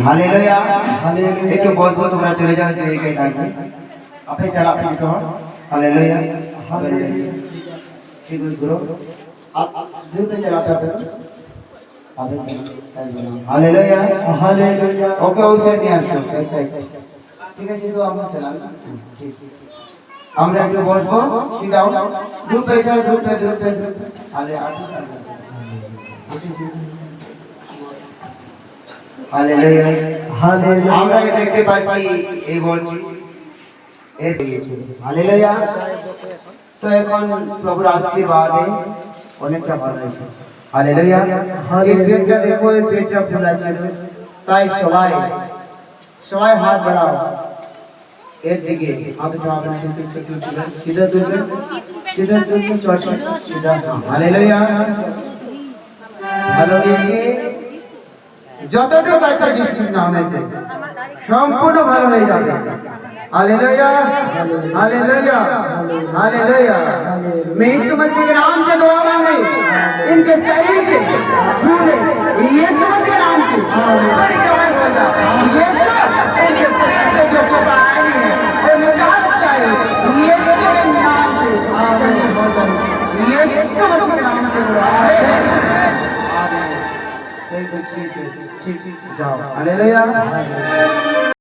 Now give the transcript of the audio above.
hallelujah एक बहुत बहुत तुम्हारा चले जाओ एक ही टाइम अपने चला अपने तो हालेलुया हालेलुया ठीक है गुरु आप जूते चलाते हो हालेलुया हालेलुया ओके उसे नहीं आते ऐसा ठीक है तो हम चलाना ठीक আমরা একটু বসবো সিদাও দুপে যাও দুপে আলে হালেলুয়া হালেলুয়া আমরা দেখতে পাচ্ছি এই বলছি এই দিয়েছে হালেলুয়া তো এখন প্রভুর আশীর্বাদে অনেকটা ভালো হয়েছে হালেলুয়া এই পেটটা দেখো এই পেটটা ফুলা ছিল তাই সবাই হাত বাড়াও এর দিকে হাত উঠাও সিধা তুলবে চর্চা সিধা হালেলুয়া ভালো হয়েছে যতটুকু বাচ্চা যিশুর নামেতে সম্পূর্ণ ভালো হয়ে যাবে हालेलुया हालेलुया हालेलुया मैं यीशु मसीह के नाम से दुआ मांगे इनके शरीर के छूले यीशु मसीह के नाम से बड़ी दवा हो जा यीशु इनके पेट में जो बीमारी है वो निकाल जाए यीशु के नाम से चंगी हो जाए यीशु मसीह के नाम से आमीन आमीन थैंक यू जीसस ठीक जाओ हालेलुया